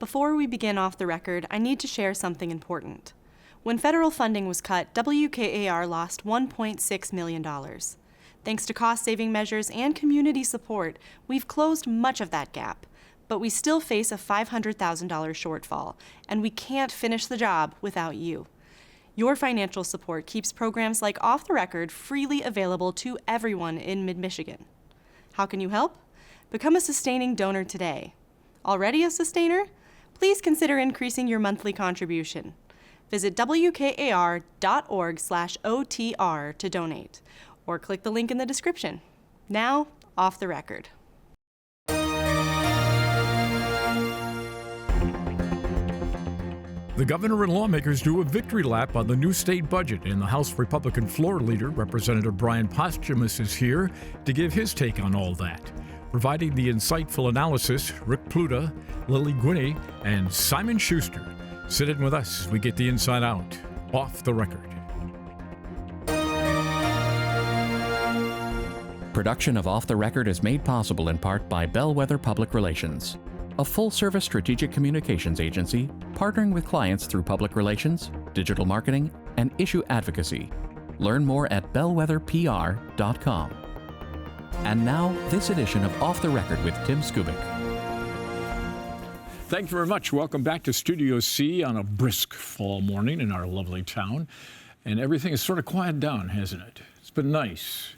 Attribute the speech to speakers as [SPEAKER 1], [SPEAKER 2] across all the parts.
[SPEAKER 1] Before we begin off the record, I need to share something important. When federal funding was cut, WKAR lost $1.6 million. Thanks to cost-saving measures and community support, we've closed much of that gap. But we still face a $500,000 shortfall, and we can't finish the job without you. Your financial support keeps programs like Off the Record freely available to everyone in Mid-Michigan. How can you help? Become a sustaining donor today. Already a sustainer? Please consider increasing your monthly contribution. Visit WKAR.org/OTR to donate, or click the link in the description. Now, Off the Record.
[SPEAKER 2] The governor and lawmakers do a victory lap on the new state budget, and the House Republican floor leader, Representative Bryan Posthumus, is here to give his take on all that. Providing the insightful analysis, Rick Pluta, Lily Guiney, and Simon Schuster. Sit in with us as we get the inside out. Off the Record.
[SPEAKER 3] Production of Off the Record is made possible in part by Bellwether Public Relations, a full-service strategic communications agency partnering with clients through public relations, digital marketing, and issue advocacy. Learn more at bellwetherpr.com. And now, this edition of Off the Record with Tim Skubick.
[SPEAKER 2] Thank you very much. Welcome back to Studio C on a brisk fall morning in our lovely town. And everything has sort of quieted down, hasn't it? It's been nice.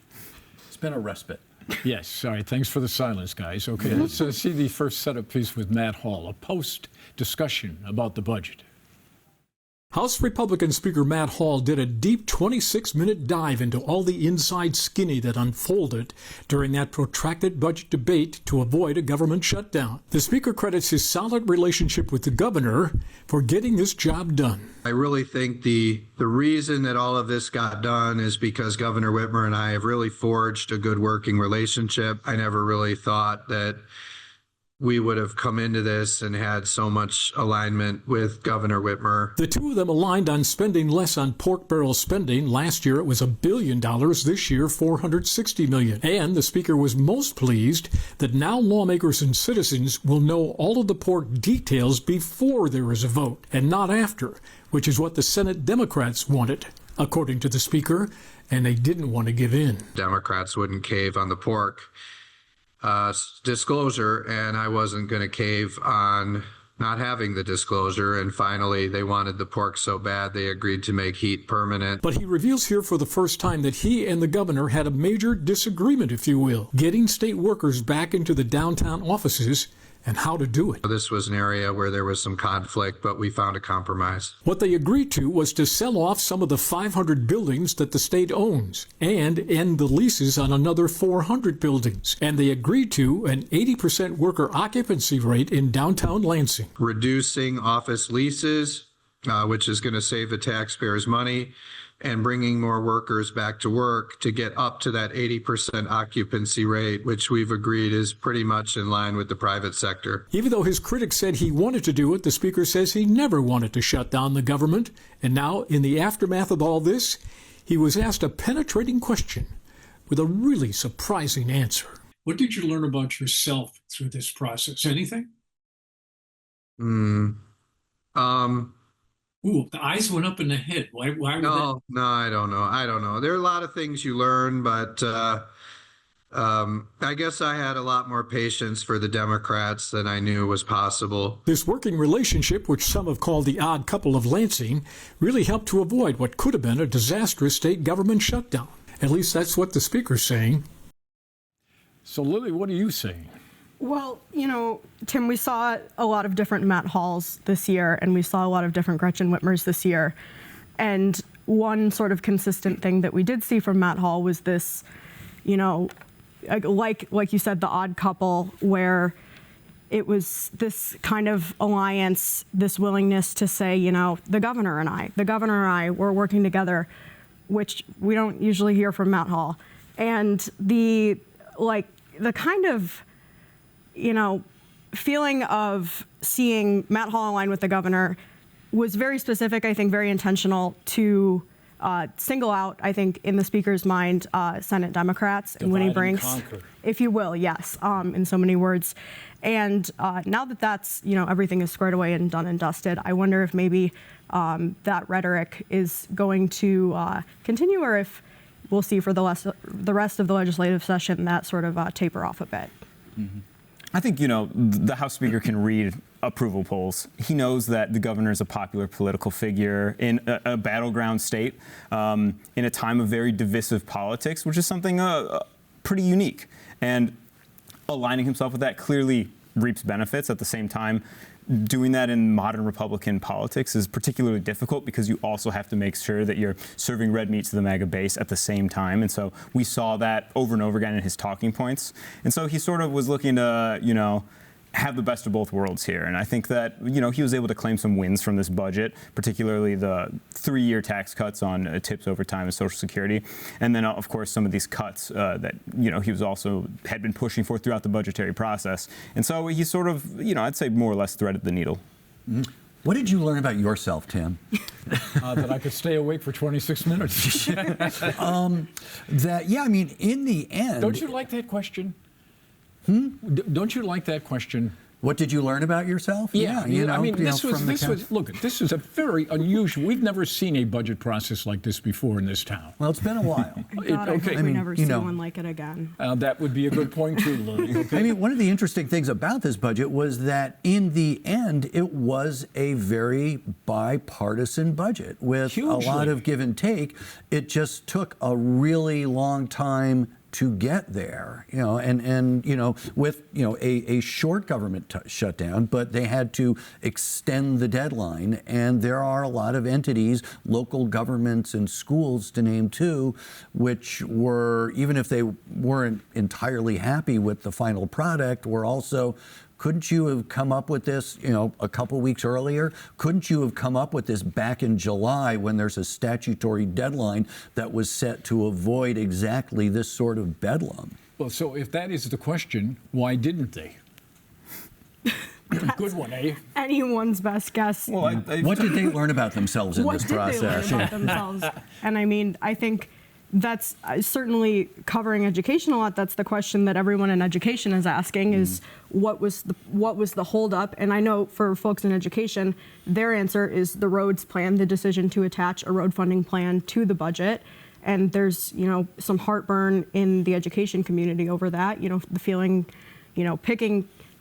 [SPEAKER 4] It's been a respite.
[SPEAKER 2] Yes. All right. Thanks for the silence, guys. Okay. Let's see the first setup piece with Matt Hall, a post-discussion about the budget. House Republican Speaker Matt Hall did a deep 26-minute dive into all the inside skinny that unfolded during that protracted budget debate to avoid a government shutdown. The Speaker credits his solid relationship with the governor for getting this job done.
[SPEAKER 5] I really think the reason that all of this got done is because Governor Whitmer and I have really forged a good working relationship. I never really thought that we would have come into this and had so much alignment with Governor Whitmer.
[SPEAKER 2] The two of them aligned on spending less on pork barrel spending. Last year it was $1 billion. This year, $460 million. And the Speaker was most pleased that now lawmakers and citizens will know all of the pork details before there is a vote and not after, which is what the Senate Democrats wanted, according to the Speaker, and they didn't want to give in.
[SPEAKER 5] Democrats wouldn't cave on the pork disclosure, and I wasn't going to cave on not having the disclosure. And finally, they wanted the pork so bad they agreed to make heat permanent.
[SPEAKER 2] But he reveals here for the first time that he and the governor had a major disagreement, if you will, getting state workers back into the downtown offices and how to do it.
[SPEAKER 5] This was an area where there was some conflict, but we found a compromise.
[SPEAKER 2] What they agreed to was to sell off some of the 500 buildings that the state owns and end the leases on another 400 buildings. And they agreed to an 80% worker occupancy rate in downtown Lansing.
[SPEAKER 5] Reducing office leases, which is going to save the taxpayers money, and bringing more workers back to work to get up to that 80% occupancy rate, which we've agreed is pretty much in line with the private sector.
[SPEAKER 2] Even though his critics said he wanted to do it, the Speaker says he never wanted to shut down the government. And now, in the aftermath of all this, he was asked a penetrating question with a really surprising answer. What did you learn about yourself through this process? Anything? Ooh, the eyes went up in the head. Why
[SPEAKER 5] No, I don't know. There are a lot of things you learn, but I guess I had a lot more patience for the Democrats than I knew was possible.
[SPEAKER 2] This working relationship, which some have called the odd couple of Lansing, really helped to avoid what could have been a disastrous state government shutdown. At least that's what the Speaker's saying. So, Lily, what are you saying?
[SPEAKER 6] Well, Tim, we saw a lot of different Matt Halls this year, and we saw a lot of different Gretchen Whitmers this year. And one sort of consistent thing that we did see from Matt Hall was this, like you said, the odd couple, where it was this kind of alliance, this willingness to say, the governor and I, we're working together, which we don't usually hear from Matt Hall. And the kind of feeling of seeing Matt Hall align with the governor was very specific, I think very intentional to single out, I think, in the Speaker's mind, Senate Democrats and Winnie
[SPEAKER 2] Divide and
[SPEAKER 6] Brinks,
[SPEAKER 2] conquer.
[SPEAKER 6] if you will, yes, in so many words. And now that that's, everything is squared away and done and dusted, I wonder if maybe that rhetoric is going to continue, or if we'll see for the rest of the legislative session that sort of taper off a bit.
[SPEAKER 7] Mm-hmm. I think, the House Speaker can read approval polls. He knows that the governor is a popular political figure in a battleground state, in a time of very divisive politics, which is something pretty unique. And aligning himself with that clearly reaps benefits. At the same time, doing that in modern Republican politics is particularly difficult because you also have to make sure that you're serving red meat to the MAGA base at the same time. And so we saw that over and over again in his talking points. And so he sort of was looking to, have the best of both worlds here. And I think that, he was able to claim some wins from this budget, particularly the 3-year tax cuts on tips, overtime, and Social Security. And then, of course, some of these cuts that, he was also had been pushing for throughout the budgetary process. And so he sort of, I'd say more or less threaded the needle.
[SPEAKER 4] Mm-hmm. What did you learn about yourself, Tim?
[SPEAKER 2] That I could stay awake for 26 minutes.
[SPEAKER 4] In the end...
[SPEAKER 2] Don't you like that question? Don't you like that question?
[SPEAKER 4] What did you learn about yourself?
[SPEAKER 2] Yeah, this is a very unusual. We've never seen a budget process like this before in this town.
[SPEAKER 4] Well, it's been a while.
[SPEAKER 6] God, I hope we never see one like it again.
[SPEAKER 2] That would be a good point too, Lou. Okay?
[SPEAKER 4] One of the interesting things about this budget was that in the end, it was a very bipartisan budget with
[SPEAKER 2] Hugely.
[SPEAKER 4] a lot of give and take. It just took a really long time to get there, with a short government shutdown, but they had to extend the deadline. And there are a lot of entities, local governments and schools to name two, which were, even if they weren't entirely happy with the final product, were also, couldn't you have come up with this, a couple weeks earlier? Couldn't you have come up with this back in July when there's a statutory deadline that was set to avoid exactly this sort of bedlam?
[SPEAKER 2] Well, so if that is the question, why didn't they? Good one, eh?
[SPEAKER 6] Anyone's best guess.
[SPEAKER 4] Well, what did they learn about themselves in this process?
[SPEAKER 6] What did they learn about themselves? And I think that's certainly covering education a lot. That's the question that everyone in education is asking: is what was the holdup? And I know for folks in education, their answer is the roads plan, the decision to attach a road funding plan to the budget. And there's some heartburn in the education community over that. The feeling,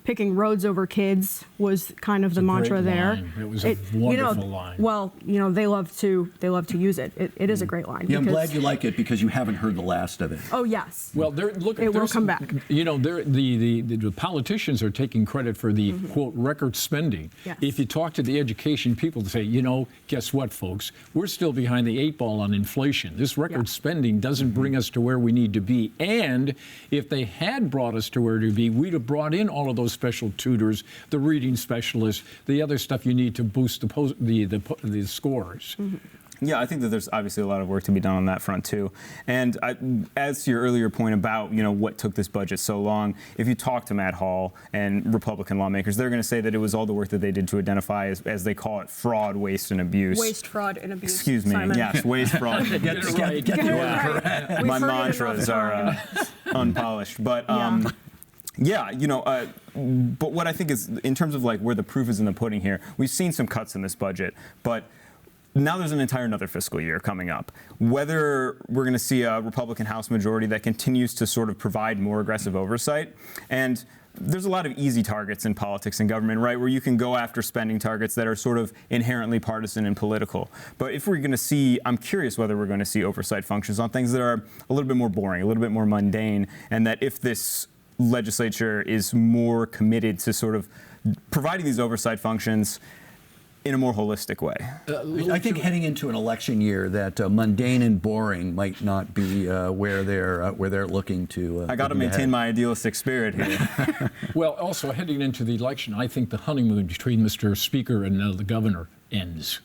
[SPEAKER 6] picking roads over kids was kind of the mantra there.
[SPEAKER 2] It was a wonderful line.
[SPEAKER 6] Well, they love to use it. It is a great line.
[SPEAKER 4] Yeah, I'm glad you like it because you haven't heard the last of it.
[SPEAKER 6] Oh yes.
[SPEAKER 2] Well, it
[SPEAKER 6] will come back.
[SPEAKER 2] The politicians are taking credit for the quote record spending.
[SPEAKER 6] Yes.
[SPEAKER 2] If you talk to the education people, they say, guess what, folks? We're still behind the 8 ball on inflation. This record spending doesn't bring us to where we need to be. And if they had brought us to where to be, we'd have brought in all of those special tutors, the reading specialists, the other stuff you need to boost the scores.
[SPEAKER 6] Mm-hmm.
[SPEAKER 7] Yeah, I think that there's obviously a lot of work to be done on that front too. And as to your earlier point about what took this budget so long, if you talk to Matt Hall and Republican lawmakers, they're going to say that it was all the work that they did to identify, as they call it, fraud, waste, and abuse.
[SPEAKER 6] Waste, fraud, and abuse.
[SPEAKER 7] Excuse me.
[SPEAKER 6] Simon.
[SPEAKER 7] Yes, waste, fraud.
[SPEAKER 4] Get the word correct.
[SPEAKER 7] My mantras are unpolished, but. But what I think is, in terms of where the proof is in the pudding here, we've seen some cuts in this budget, but now there's another fiscal year coming up. Whether we're going to see a Republican House majority that continues to sort of provide more aggressive oversight, and there's a lot of easy targets in politics and government, right, where you can go after spending targets that are sort of inherently partisan and political. But if we're going to see, I'm curious whether we're going to see oversight functions on things that are a little bit more boring, a little bit more mundane, and that if this legislature is more committed to sort of providing these oversight functions in a more holistic way.
[SPEAKER 4] I think heading into an election year, that mundane and boring might not be where they're looking to.
[SPEAKER 7] I got to maintain my idealistic spirit here.
[SPEAKER 2] Well, also heading into the election, I think the honeymoon between Mr. Speaker and the governor ends.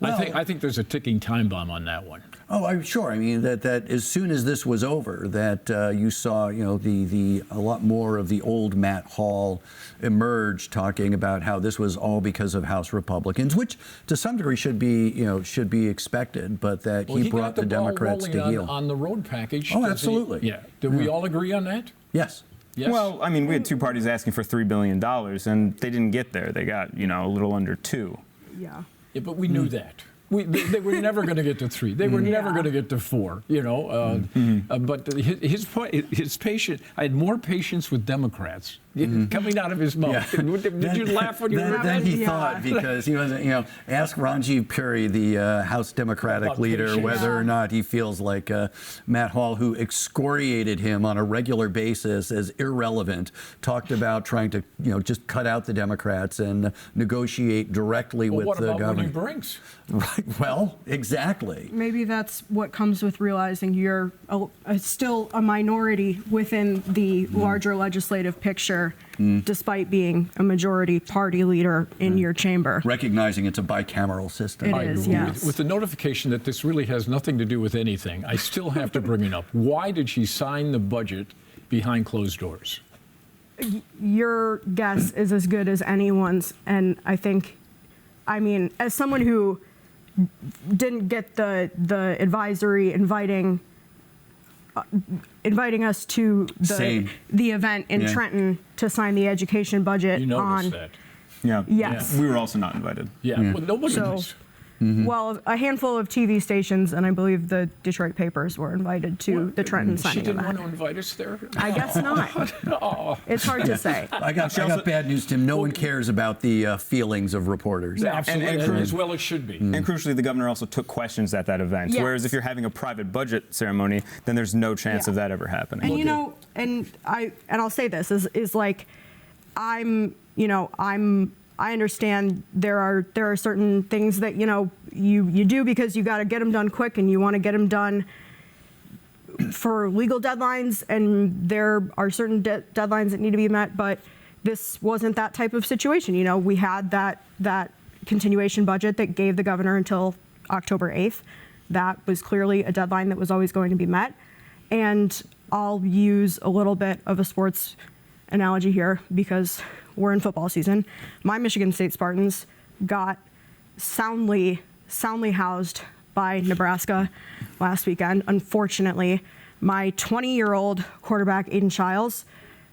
[SPEAKER 2] I think there's a ticking time bomb on that one.
[SPEAKER 4] Oh, I'm sure. I mean that as soon as this was over, that you saw, a lot more of the old Matt Hall emerge, talking about how this was all because of House Republicans, which to some degree should be expected, but that he brought the Democrats to heel
[SPEAKER 2] on the road package.
[SPEAKER 4] Oh, absolutely.
[SPEAKER 2] Did we all agree on that?
[SPEAKER 4] Yes.
[SPEAKER 2] Yes.
[SPEAKER 7] Well, I mean, we had two parties asking for $3 billion, and they didn't get there. They got, a little under 2.
[SPEAKER 6] Yeah.
[SPEAKER 2] Yeah, but we knew that. They were never going to get to 3. They were never going to get to 4. But his patience. I had more patience with Democrats coming out of his mouth. Yeah. Did you laugh when you heard that?
[SPEAKER 4] Then he thought, because he wasn't. Ask Ranjiv Puri, the House Democratic leader, whether or not he feels like Matt Hall, who excoriated him on a regular basis as irrelevant, talked about trying to just cut out the Democrats and negotiate directly with the government.
[SPEAKER 2] What about what he brings?
[SPEAKER 4] Right. Well, exactly.
[SPEAKER 6] Maybe that's what comes with realizing you're still a minority within the larger legislative picture, despite being a majority party leader in your chamber.
[SPEAKER 4] Recognizing it's a bicameral system.
[SPEAKER 6] It is, yes.
[SPEAKER 2] With the notification that this really has nothing to do with anything, I still have to bring it up. Why did she sign the budget behind closed doors?
[SPEAKER 6] Your guess is as good as anyone's, and I mean, as someone who didn't get the advisory inviting us to the event in Trenton to sign the education budget.
[SPEAKER 2] You noticed that.
[SPEAKER 7] Yeah.
[SPEAKER 6] Yes.
[SPEAKER 7] We were also not invited.
[SPEAKER 2] Yeah. Well, nobody was.
[SPEAKER 6] Well, a handful of TV stations and I believe the Detroit papers were invited to the Trenton signing event.
[SPEAKER 2] She didn't want to invite us there?
[SPEAKER 6] I guess not. It's hard to say.
[SPEAKER 4] I got bad news, Tim. No one cares about the feelings of reporters.
[SPEAKER 2] Absolutely, and as well it should be.
[SPEAKER 7] And crucially, the governor also took questions at that event.
[SPEAKER 6] Yes.
[SPEAKER 7] Whereas if you're having a private budget ceremony, then there's no chance of that ever happening.
[SPEAKER 6] And I'll say this is like, I understand there are certain things that you do because you got to get them done quick and you want to get them done for legal deadlines, and there are certain deadlines that need to be met, but this wasn't that type of situation. We had that continuation budget that gave the governor until October 8th. That was clearly a deadline that was always going to be met. And I'll use a little bit of a sports analogy here because we're in football season. My Michigan State Spartans got soundly housed by Nebraska last weekend. Unfortunately, my 20-year-old quarterback, Aiden Childs,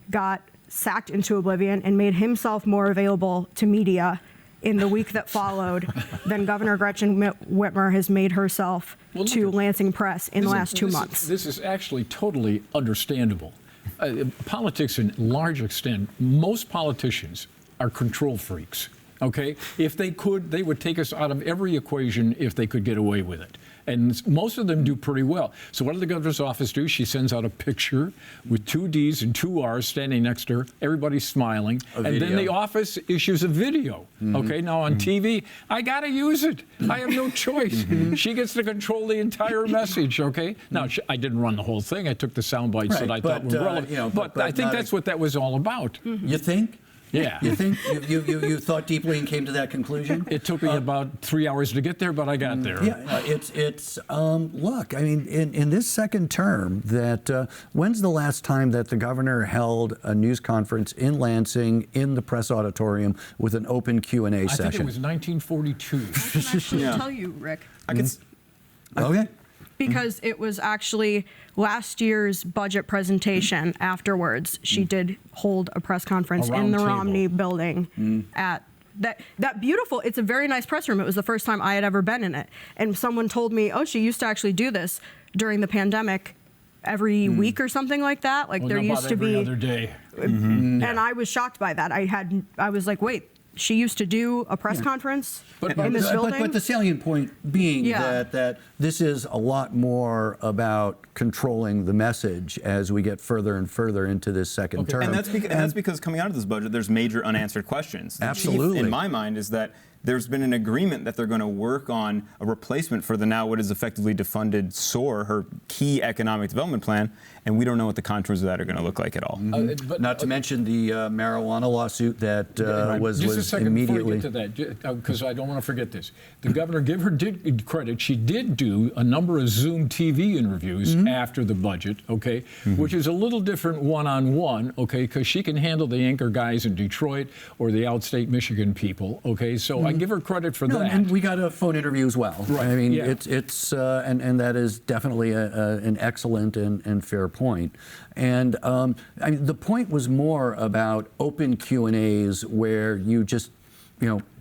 [SPEAKER 6] got sacked into oblivion and made himself more available to media in the week that followed than Governor Gretchen Whitmer has made herself to Lansing Press in the last 2 months.
[SPEAKER 2] This is actually totally understandable. Politics, in large extent, most politicians are control freaks. Okay, if they could, they would take us out of every equation if they could get away with it. And most of them do pretty well. So what does the governor's office do? She sends out a picture with 2 D's and 2 R's standing next to her. Everybody's smiling. And then the office issues a video. Okay, now on TV, I got to use it. I have no choice. She gets to control the entire message, okay? Now, I didn't run the whole thing. I took the sound bites that I thought were relevant. But I think that's what that was all about.
[SPEAKER 4] You think?
[SPEAKER 2] Yeah.
[SPEAKER 4] You think you thought deeply and came to that conclusion?
[SPEAKER 2] It took me about 3 hours to get there, but I got there.
[SPEAKER 4] Yeah, it's look, I mean, in this second term, when's the last time that the governor held a news conference in Lansing in the press auditorium with an open Q&A session?
[SPEAKER 2] I think it was 1942.
[SPEAKER 6] I can actually tell you, Rick.
[SPEAKER 4] Okay.
[SPEAKER 6] Because it was actually last year's budget presentation afterwards. She did hold a press conference in the Romney building at that beautiful, it's a very nice press room. It was the first time I had ever been in it. And someone told me, she used to actually do this during the pandemic every week or something like that. Like there used to be
[SPEAKER 2] every other day.
[SPEAKER 6] And I was shocked by that. I was like, wait, she used to do a press conference in this building?
[SPEAKER 4] But the salient point being that this is a lot more about controlling the message as we get further and further into this second term.
[SPEAKER 7] And that's because coming out of this budget, there's major unanswered questions.
[SPEAKER 4] Absolutely.
[SPEAKER 7] The chief, in my mind, is that there's been an agreement that they're going to work on a replacement for the now what is effectively defunded SOAR, her key economic development plan, and we don't know what the contours of that are going to look like at all.
[SPEAKER 4] Not to mention the marijuana lawsuit that was
[SPEAKER 2] just a second
[SPEAKER 4] immediately.
[SPEAKER 2] before we get to that, because I don't want to forget this. The governor, give her credit, she did do a number of Zoom TV interviews after the budget, okay, which is a little different one-on-one, okay, because she can handle the anchor guys in Detroit or the outstate Michigan people, okay, so I give her credit for that.
[SPEAKER 4] And we got a phone interview as well.
[SPEAKER 2] Right.
[SPEAKER 4] I mean,
[SPEAKER 2] Yeah.
[SPEAKER 4] it's and that is definitely an excellent and fair point. And I mean, the point was more about open Q&As where you just,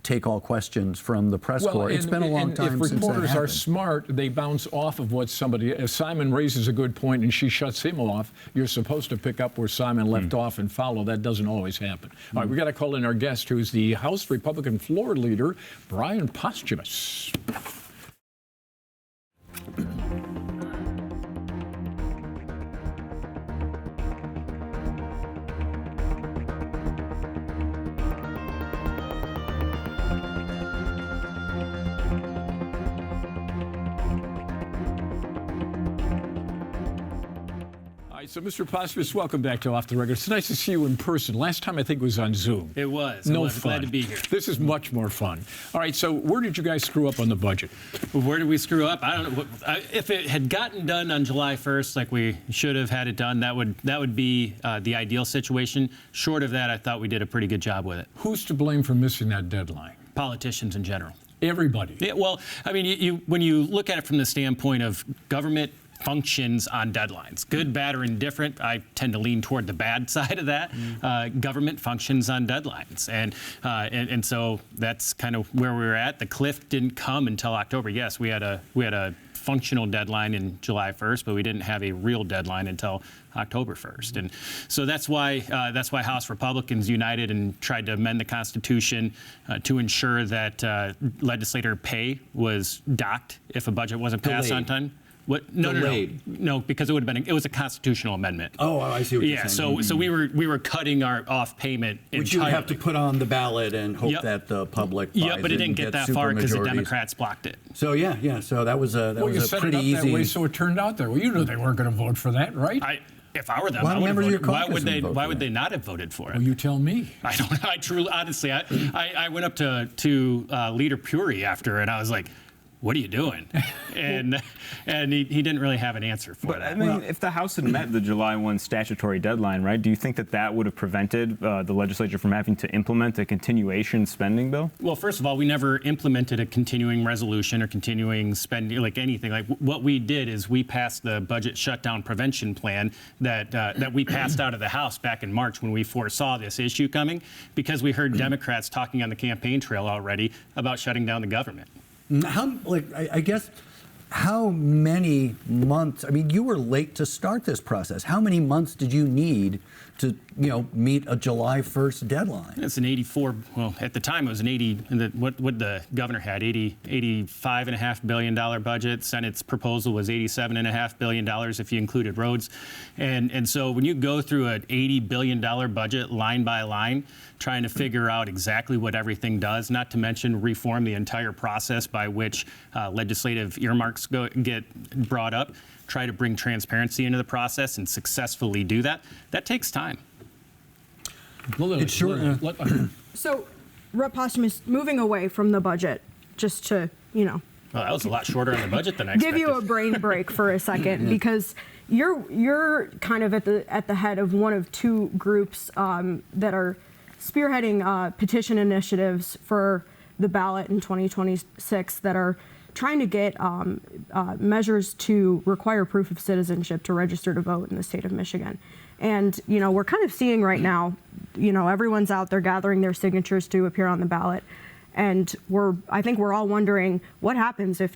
[SPEAKER 4] take all questions from the press corps. It's been a long time
[SPEAKER 2] if
[SPEAKER 4] since that
[SPEAKER 2] reporters are
[SPEAKER 4] happened.
[SPEAKER 2] smart, they bounce off of what somebody. If Simon raises a good point and she shuts him off, you're supposed to pick up where Simon left off and follow. That doesn't always happen. All right, we got to call in our guest, who's the House Republican floor leader, Bryan Posthumus. So, Mr. Posthumus, welcome back to Off the Record. It's nice to see you in person. Last time I think was on Zoom.
[SPEAKER 8] It was.
[SPEAKER 2] No
[SPEAKER 8] I was
[SPEAKER 2] fun.
[SPEAKER 8] glad to be here.
[SPEAKER 2] This is much more fun. All right, so where did you guys screw up on the budget?
[SPEAKER 8] Well, where did we screw up? I don't know. If it had gotten done on July 1st, like we should have had it done, that would be the ideal situation. Short of that, I thought we did a pretty good job with it.
[SPEAKER 2] Who's to blame for missing that deadline?
[SPEAKER 8] Politicians in general.
[SPEAKER 2] Everybody.
[SPEAKER 8] Yeah, well, I mean, when you look at it from the standpoint of government functions on deadlines, good, bad, or indifferent, I tend to lean toward the bad side of that. Government functions on deadlines, and so that's kind of where we were at. The cliff didn't come until October. Yes, we had a functional deadline in July 1st, but we didn't have a real deadline until October 1st. And so that's why House Republicans united and tried to amend the Constitution to ensure that legislator pay was docked if a budget wasn't passed on time. What? No, because it would have been. It was a constitutional amendment.
[SPEAKER 4] Oh, I see what you're saying.
[SPEAKER 8] So we were cutting our off payment entirely.
[SPEAKER 4] Which you have to put on the ballot and hope that the public buys
[SPEAKER 8] but it didn't get that far because the Democrats blocked it.
[SPEAKER 4] So so that was a
[SPEAKER 2] you set
[SPEAKER 4] pretty
[SPEAKER 2] it up
[SPEAKER 4] easy.
[SPEAKER 2] that way, so it turned out that way. You knew they weren't going to vote for that, right?
[SPEAKER 8] If I were them,
[SPEAKER 4] Well,
[SPEAKER 8] I would have
[SPEAKER 4] members of
[SPEAKER 8] voted.
[SPEAKER 4] your
[SPEAKER 8] Why
[SPEAKER 4] caucus
[SPEAKER 8] would they?
[SPEAKER 4] would vote
[SPEAKER 8] Why
[SPEAKER 4] for
[SPEAKER 8] would
[SPEAKER 4] that.
[SPEAKER 8] they not have voted for it?
[SPEAKER 2] Well, you tell me.
[SPEAKER 8] I don't. I truly, honestly, I went up to Leader Puri after, and I was like, "What are you doing?" and he didn't really have an answer for
[SPEAKER 7] But
[SPEAKER 8] that.
[SPEAKER 7] I mean, if the House had met the July 1 statutory deadline, right, do you think that would have prevented the legislature from having to implement a continuation spending bill?
[SPEAKER 8] Well, first of all, we never implemented a continuing resolution or continuing spending, like anything. Like what we did is we passed the budget shutdown prevention plan that we passed out of the House back in March when we foresaw this issue coming, because we heard Democrats talking on the campaign trail already about shutting down the government.
[SPEAKER 4] I guess, how many months? I mean, you were late to start this process. How many months did you need to, meet a July 1st deadline?
[SPEAKER 8] It's an 84. Well, at the time it was an 80. What the governor had, $85.5 billion budget. Senate's proposal was $87.5 billion if you included roads, and so when you go through an $80 billion budget line by line, trying to figure out exactly what everything does, not to mention reform the entire process by which legislative earmarks get brought up, try to bring transparency into the process and successfully do that, that takes time.
[SPEAKER 4] It's sure.
[SPEAKER 6] So, Rep. Posthumus, moving away from the budget, just to,
[SPEAKER 8] Well, that was a lot shorter on the budget than I expected.
[SPEAKER 6] give you a brain break for a second, because you're kind of at the head of one of two groups that are spearheading petition initiatives for the ballot in 2026 that are trying to get measures to require proof of citizenship to register to vote in the state of Michigan. And, we're kind of seeing right now, everyone's out there gathering their signatures to appear on the ballot. And I think we're all wondering what happens if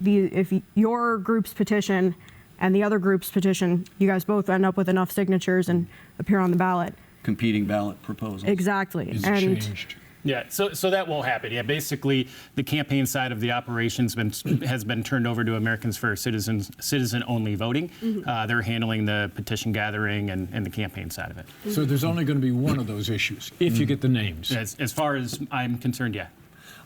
[SPEAKER 6] if your group's petition and the other group's petition, you guys both end up with enough signatures and appear on the ballot.
[SPEAKER 4] Competing ballot proposals.
[SPEAKER 6] Exactly.
[SPEAKER 2] Is
[SPEAKER 6] and
[SPEAKER 2] changed.
[SPEAKER 8] Yeah, so that won't happen. Yeah, basically, the campaign side of the operations has been turned over to Americans for citizen-only voting. They're handling the petition gathering and the campaign side of it.
[SPEAKER 2] So there's only going to be one of those issues, if you get the names.
[SPEAKER 8] As far as I'm concerned, yeah.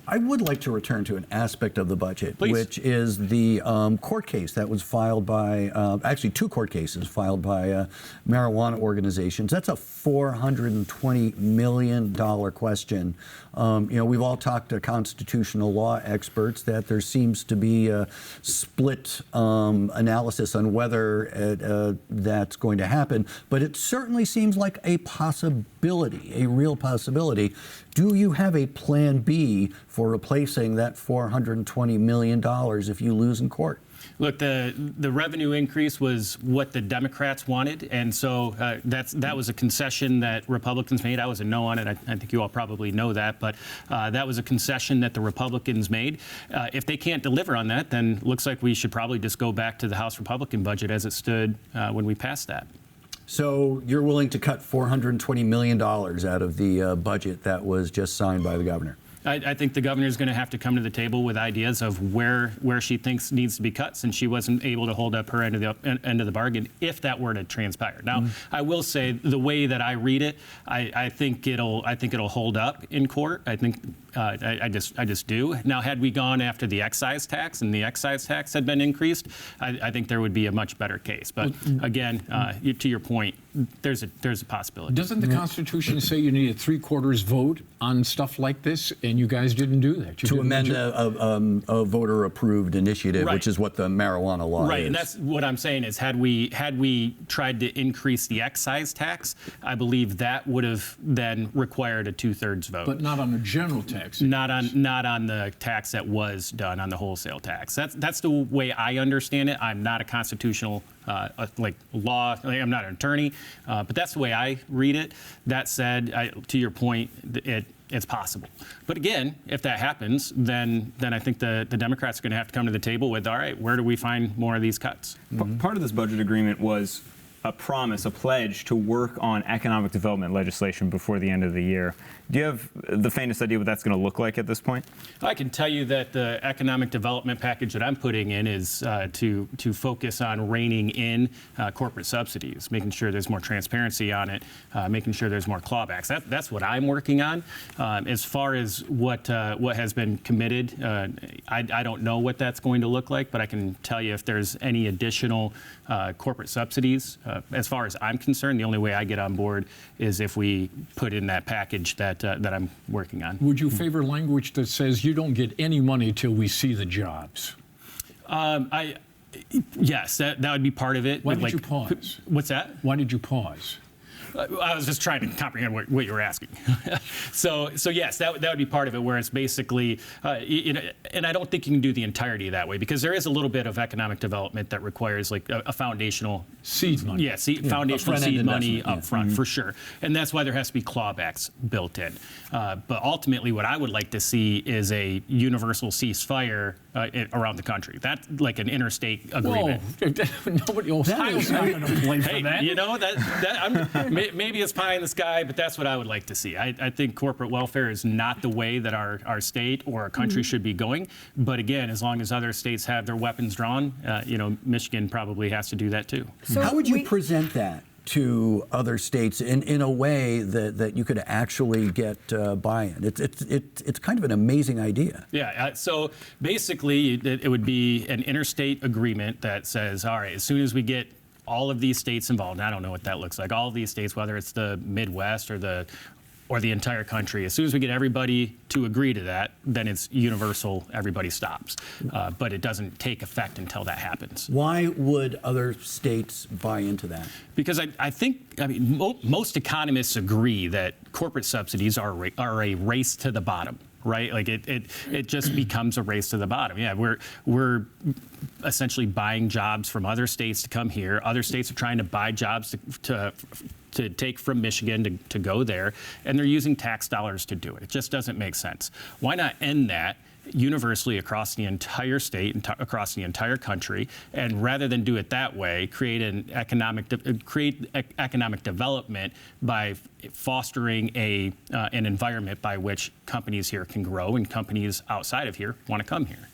[SPEAKER 4] I would like to return to an aspect of the budget,
[SPEAKER 8] Please.
[SPEAKER 4] which is the court case that was filed by, actually 2 court cases filed by marijuana organizations. That's a $420 million question. We've all talked to constitutional law experts that there seems to be a split analysis on whether that's going to happen, but it certainly seems like a possibility, a real possibility. Do you have a plan B for replacing that $420 million if you lose in court?
[SPEAKER 8] Look, the revenue increase was what the Democrats wanted, and so that was a concession that Republicans made. I was a no on it. I think you all probably know that, but that was a concession that the Republicans made. If they can't deliver on that, then it looks like we should probably just go back to the House Republican budget as it stood when we passed that.
[SPEAKER 4] So you're willing to cut $420 million out of the budget that was just signed by the governor?
[SPEAKER 8] I think the governor is going to have to come to the table with ideas of where she thinks needs to be cut, since she wasn't able to hold up her end of the bargain if that were to transpire. Now, I will say the way that I read it, I think it'll hold up in court. I think I just do. Now, had we gone after the excise tax and the excise tax had been increased, I think there would be a much better case. But again, to your point, there's a possibility.
[SPEAKER 2] Doesn't the Constitution say you need a 3/4 vote on stuff like this, and you guys didn't do that?
[SPEAKER 4] To amend a voter-approved initiative,
[SPEAKER 8] Right.
[SPEAKER 4] which is what the marijuana law is.
[SPEAKER 8] Right, and that's what I'm saying is had we tried to increase the excise tax, I believe that would have then required a 2/3 vote.
[SPEAKER 2] But not on a general tax.
[SPEAKER 8] Not on the tax that was done on the wholesale tax. That's the way I understand it. I'm not a constitutional law. I'm not an attorney, but that's the way I read it. That said, to your point, it's possible. But again, if that happens, then I think the Democrats are going to have to come to the table with, all right, where do we find more of these cuts?
[SPEAKER 7] Part of this budget agreement was a promise, a pledge to work on economic development legislation before the end of the year. Do you have the faintest idea what that's going to look like at this point?
[SPEAKER 8] I can tell you that the economic development package that I'm putting in is to focus on reining in corporate subsidies, making sure there's more transparency on it, making sure there's more clawbacks. That's what I'm working on. As far as what has been committed, I don't know what that's going to look like, but I can tell you if there's any additional corporate subsidies. As far as I'm concerned, the only way I get on board is if we put in that package that I'm working on.
[SPEAKER 2] Would you favor language that says you don't get any money till we see the jobs?
[SPEAKER 8] Yes, that would be part of it.
[SPEAKER 2] Why did you pause?
[SPEAKER 8] What's that?
[SPEAKER 2] Why did you pause?
[SPEAKER 8] I was just trying to comprehend what you were asking. So yes, that would be part of it, where it's basically, and I don't think you can do the entirety that way, because there is a little bit of economic development that requires like a foundational
[SPEAKER 2] seed money.
[SPEAKER 8] Yeah, foundational seed money up front, for sure. And that's why there has to be clawbacks built in. But ultimately, what I would like to see is a universal ceasefire around the country. That's like an interstate agreement.
[SPEAKER 2] Whoa. Nobody else is not going to play for that.
[SPEAKER 8] You know, maybe it's pie in the sky, but that's what I would like to see. I think corporate welfare is not the way that our state or our country should be going. But again, as long as other states have their weapons drawn, Michigan probably has to do that too.
[SPEAKER 4] So how would you present that to other states in a way that you could actually get buy-in? It's kind of an amazing idea.
[SPEAKER 8] Yeah, so basically it would be an interstate agreement that says, all right, as soon as we get all of these states involved, and I don't know what that looks like, all of these states, whether it's the Midwest or the entire country, as soon as we get everybody to agree to that, then it's universal, everybody stops. But it doesn't take effect until that happens.
[SPEAKER 4] Why would other states buy into that?
[SPEAKER 8] Because I think most economists agree that corporate subsidies are a race to the bottom. Right, like it just becomes a race to the bottom. Yeah, we're essentially buying jobs from other states to come here. Other states are trying to buy jobs to take from Michigan to go there, and they're using tax dollars to do it. It just doesn't make sense. Why not end that? universally across the entire state and across the entire country, and rather than do it that way, create economic development by fostering an environment by which companies here can grow and companies outside of here want to come here.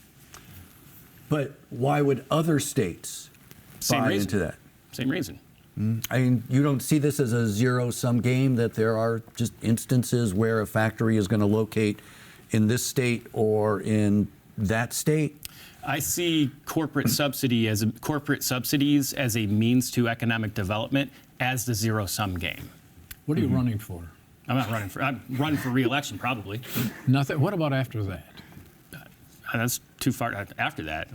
[SPEAKER 4] But why would other states buy into that?
[SPEAKER 8] Same reason.
[SPEAKER 4] I mean, you don't see this as a zero-sum game, that there are just instances where a factory is going to locate in this state or in that state?
[SPEAKER 8] I see corporate subsidies as a means to economic development as the zero-sum game.
[SPEAKER 2] What are you running for?
[SPEAKER 8] I'm running for re-election, probably.
[SPEAKER 2] Nothing. What about after that?
[SPEAKER 8] That's too far after that.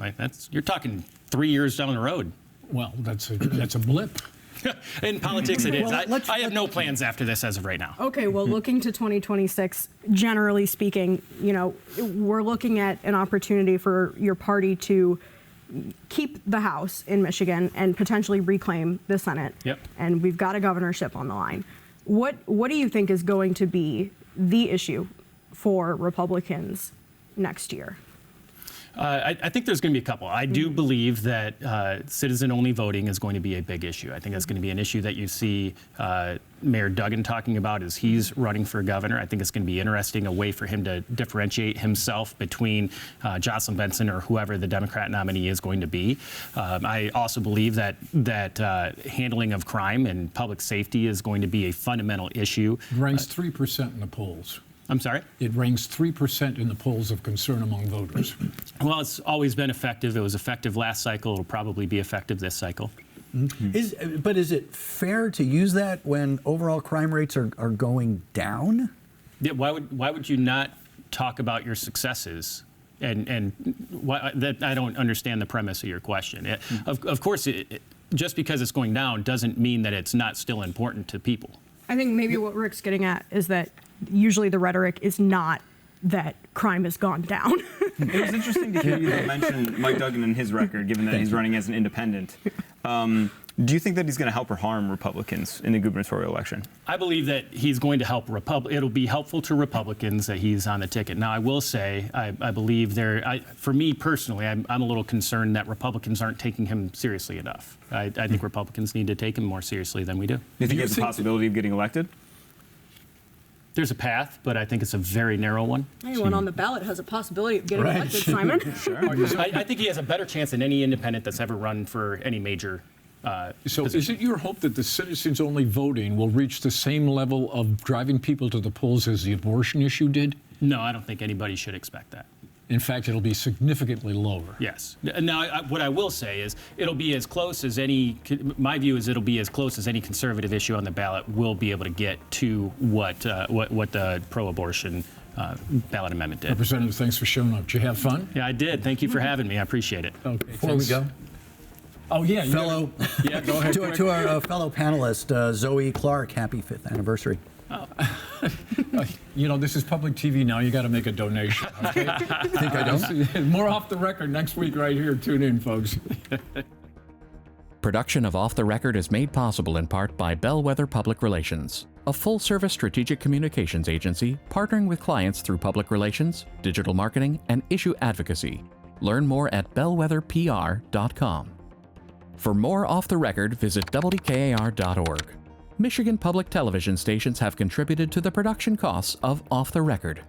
[SPEAKER 8] You're talking 3 years down the road.
[SPEAKER 2] Well, that's a blip.
[SPEAKER 8] In politics, it is.
[SPEAKER 4] Well,
[SPEAKER 8] I have no plans after this as of right now.
[SPEAKER 6] Okay, well, looking to 2026, generally speaking, we're looking at an opportunity for your party to keep the House in Michigan and potentially reclaim the Senate.
[SPEAKER 8] Yep.
[SPEAKER 6] And we've got a governorship on the line. What do you think is going to be the issue for Republicans next year?
[SPEAKER 8] I think there's going to be a couple. I do believe that citizen-only voting is going to be a big issue. I think that's going to be an issue that you see Mayor Duggan talking about as he's running for governor. I think it's going to be interesting, a way for him to differentiate himself between Jocelyn Benson or whoever the Democrat nominee is going to be. I also believe that handling of crime and public safety is going to be a fundamental issue.
[SPEAKER 2] It ranks 3% in the polls.
[SPEAKER 8] I'm sorry?
[SPEAKER 2] It ranks 3% in the polls of concern among voters.
[SPEAKER 8] Well, it's always been effective. It was effective last cycle. It'll probably be effective this cycle.
[SPEAKER 4] Mm-hmm. But is it fair to use that when overall crime rates are going down?
[SPEAKER 8] Yeah, why would you not talk about your successes? And that I don't understand the premise of your question. Of course, just because it's going down doesn't mean that it's not still important to people.
[SPEAKER 6] I think maybe what Rick's getting at is that usually the rhetoric is not that crime has gone down.
[SPEAKER 7] It was interesting to hear you mention Mike Duggan and his record, given that he's running as an independent. Do you think that he's going to help or harm Republicans in the gubernatorial election?
[SPEAKER 8] I believe that he's going to help It'll be helpful to Republicans that he's on the ticket. Now, I will say, I believe for me personally, I'm a little concerned that Republicans aren't taking him seriously enough. I think Republicans need to take him more seriously than we do.
[SPEAKER 7] Do you think he has a possibility of getting elected?
[SPEAKER 8] There's a path, but I think it's a very narrow one.
[SPEAKER 6] Anyone on the ballot has a possibility of getting elected, Simon.
[SPEAKER 8] Sure. I think he has a better chance than any independent that's ever run for any major
[SPEAKER 2] So
[SPEAKER 8] position.
[SPEAKER 2] is it your hope that the citizens-only voting will reach the same level of driving people to the polls as the abortion issue did?
[SPEAKER 8] No, I don't think anybody should expect that.
[SPEAKER 2] In fact, it'll be significantly lower.
[SPEAKER 8] Yes. Now, what I will say is it'll be as close as my view is it'll be as close as any conservative issue on the ballot will be able to get to what the pro-abortion ballot amendment did.
[SPEAKER 2] Representative, thanks for showing up. Did you have fun?
[SPEAKER 8] Yeah, I did. Thank you for having me. I appreciate it.
[SPEAKER 2] Okay.
[SPEAKER 4] Before we go,
[SPEAKER 2] Oh, yeah.
[SPEAKER 4] fellow,
[SPEAKER 8] Yeah, go ahead.
[SPEAKER 4] to our fellow panelist, Zoe Clark, happy 5th anniversary.
[SPEAKER 2] This is public TV now. You got to make a donation. Okay?
[SPEAKER 4] Think I don't?
[SPEAKER 2] More Off the Record next week right here. Tune in, folks.
[SPEAKER 3] Production of Off the Record is made possible in part by Bellwether Public Relations, a full-service strategic communications agency partnering with clients through public relations, digital marketing, and issue advocacy. Learn more at bellwetherpr.com. For more Off the Record, visit WKAR.org. Michigan public television stations have contributed to the production costs of Off the Record.